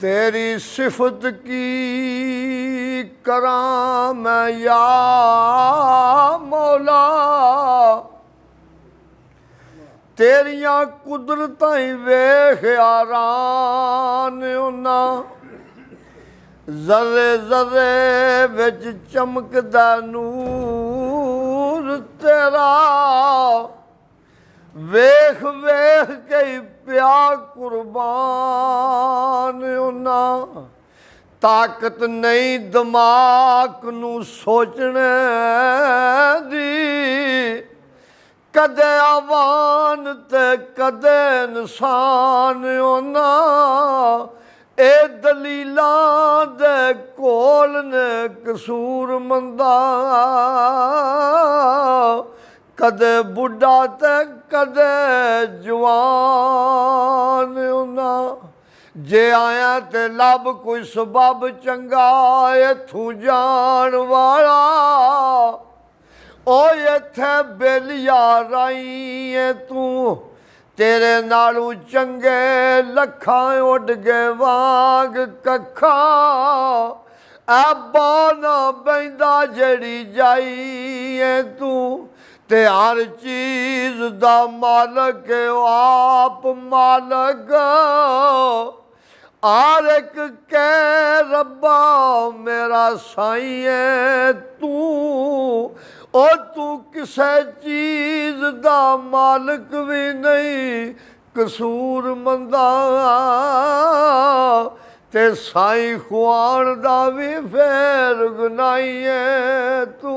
तेरी सिफत की करां मैं या मौला, तेरियां कुदरतां ही वेख यारान उन्ना, ज़र्रे ज़र्रे विच चमकदा नूर तेरा, वेख वेख के पिया कुर्बान उन्ना। ताकत नहीं दिमाग नू सोचने दी, कदे आवान ते कदे इंसान उन्ना। ए दलीलां दे कोल ने कसूर मंदा, कदे बुढ़ा ते कदे जवान उन्ना। जे आया ते लब कोई सबब चंगा इथों जान वाला, ओ इत्थे बेलिया राई है तू, तेरे नालों चंगे लखां उड गए वांग कखा। ऐबा ना बैंदा जड़ी जाई है तू, ते हर चीज दा मालक है आप मालक। हर एक कह रब्बा मेरा साई है तू, ओ तू किसे चीज दा मालक भी नहीं कसूर मंदा, ते साई खुआन दा भी फेर गुनाही है तू।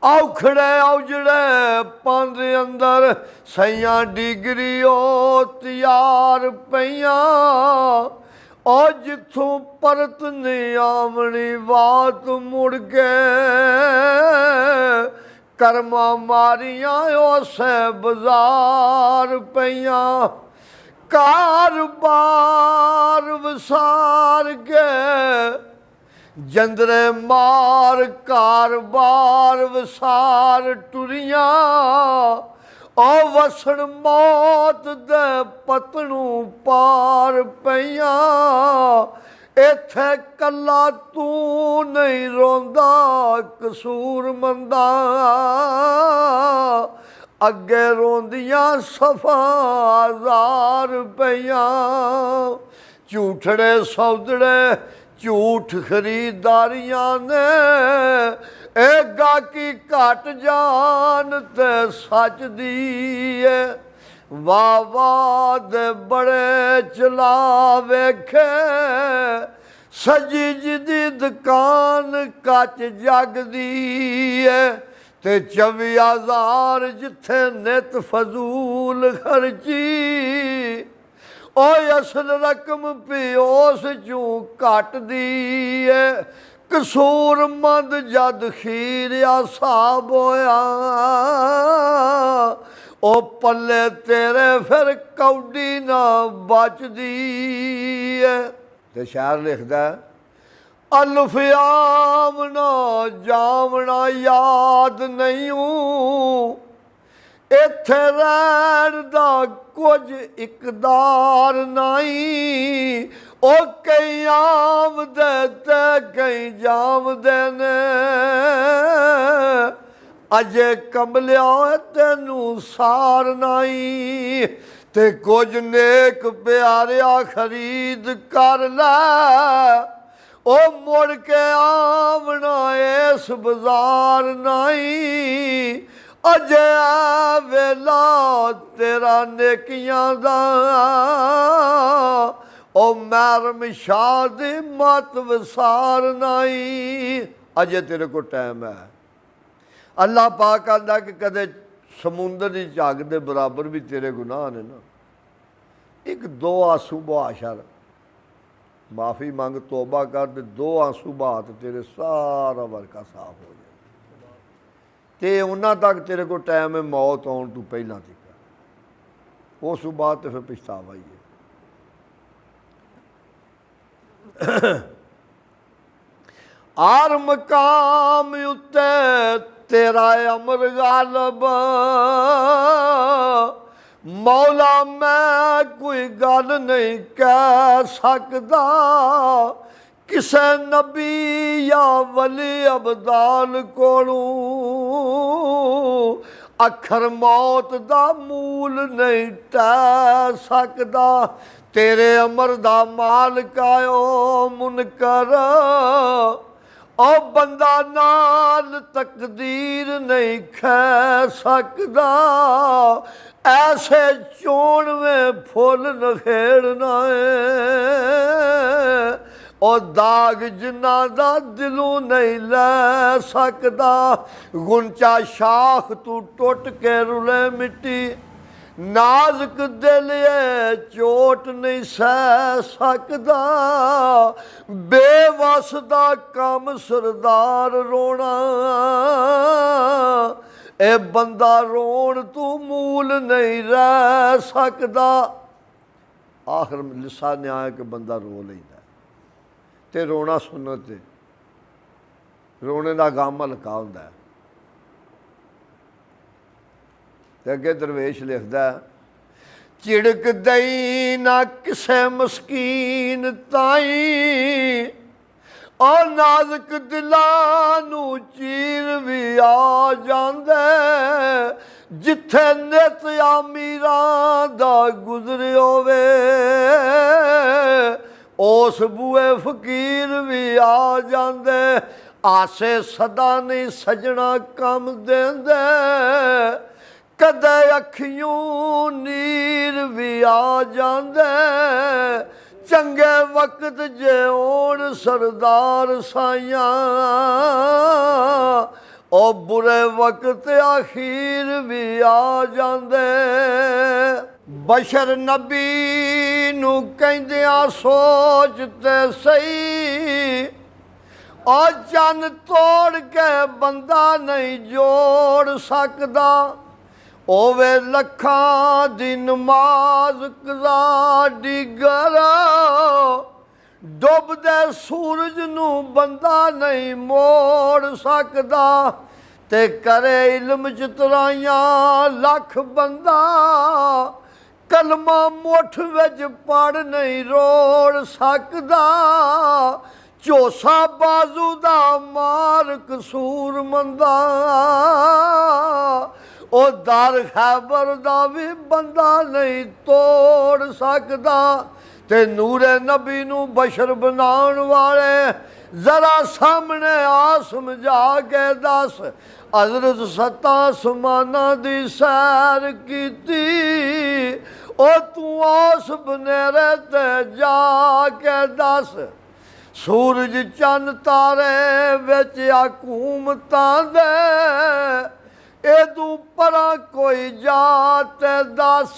औखड़े औजड़े पंध अंदर सैया डिगरी ओ तैयार पईयां, ओ जिथों परत नहीं आमनी बात मुड़ के, कर्मा मारियां उसे बाजार पईयां। कार-बार वसार के जंदरे मार कार-बार वसार टुरियां, ओ वसन मौत दे पतनू पार पईयां। इत्थे कल्ला तू नहीं रोंदा कसूर मंदा, अगे रोंदियां सफा हजार पईयां। झूठड़े सौदड़े झूठ खरीदारियां ने, ए गाकी घट जान ते सच दी है। वाह वाह दे बड़े चला वेखे, सजी जिदी दुकान कच जग दी है, ते 24,000 जिथे नित फजूल खर्ची। ओ असल रकम पियोस चूं घट दी है, कसूर मंद जद खीरिया साब होया। ओ पल्ले तेरे फिर कौडी ना बचदी है। ते शायर लिखदा है, अल्फ आमना जामना याद नहीं हूँ, इत्थे रैण दा कुछ इकदार नहीं। ओ कई आमदे ते कई जामदे ने, अजे कमलिया तेनू सार नहीं। ते कुछ नेक प्यारिया खरीद कर लै, ओ मुड़ के आमना इस बाजार नहीं। अजे वेला तेरा नेकियां दा, ओ मैरम शाह दी मत वसार नहीं। अजे तेरे को टाइम है। अल्लाह पाक आंदा कि कदे समुंदर की झग दे बराबर भी तेरे गुनाह ने ना, एक दो आंसू बहा शर, माफ़ी मंग तौबा कर, दे दो आंसू बहा तो तेरे सारा वर्का साफ हो जाए। ते उन्ना तक तेरे को टाइम है मौत आने तू पहला तक, उस बाद तो फिर पछतावा ही है। आर मकाम उत्ते तेरा अमर गालब, मौला मैं कोई गल नहीं कह सकदा किसे नबी या वली अबदाल कोलू, अखर मौत दा मूल नहीं टह सकदा, तेरे अमर दा मालिक आयो मुनकर, ओ बंदा नाल तकदीर नहीं खै सकदा, ऐसे चोणवें फुल नखेड़ना है, और दाग जिन्ना दा दिलों नहीं लै सकदा, गुंचा शाख तू टुट के रुले मिट्टी, नाजुक दिल चोट नहीं सह सकदा, बेवस दा कम सरदार रोना, ए बंदा रोण तू मूल नहीं रह सकदा। आखिर लिसा ने आया कि बंदा रो लेंदा ते रोना सुन्नत है, रोने का गम हल्का हुंदा है। ते अगे दरवेश लिखदा झिड़क दई ना किसे मस्कीन ताई, और नाजुक दिलां नूं चीर भी आ जांदा, जिथे नित आमीरां दा गुजर होवे, उस बूए फकीर भी आ जांदे, आसे सदा नहीं सजना कम देंदे, कदे अखियों नीर भी आ जांदे, चंगे वक्त जे होण सरदार साइयां, ओ बुरे वक्त आखिर भी आ जांदे। बशर नबी नूं कहंदियां सोच ते सही, और चन तोड़ के बंदा नहीं जोड़ सकदा, ओवे लखां दी नमाज कज़ा डिगर, डुबदे सूरज नूं बंदा नहीं मोड़ सकदा, ते करे इल्म च तराइयां लख बंदा, कलमा मुठ विच पढ़ नहीं रोड़ सकदा, झोसा बाजू दा मार कसूर मंदा, ओ दर खैबर दा भी बंदा नहीं तोड़ सकदा, ते नूरे नबी नूं बशर बनाउण वाले जरा सामने आ समझा के दस, हज़रत सत्ता आसमानां दी सैर कीती, ओ तू उस बनेरे ते जा के दस, सूरज चन्न तारे विच हुकूमतां दे, एदू परा कोई जात दस,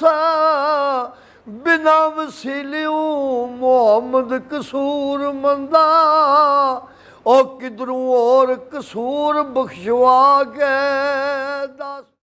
बिना वसीलियों मोहम्मद कसूर मंदा, ओ किधरों और कसूर बख्शवा के दस।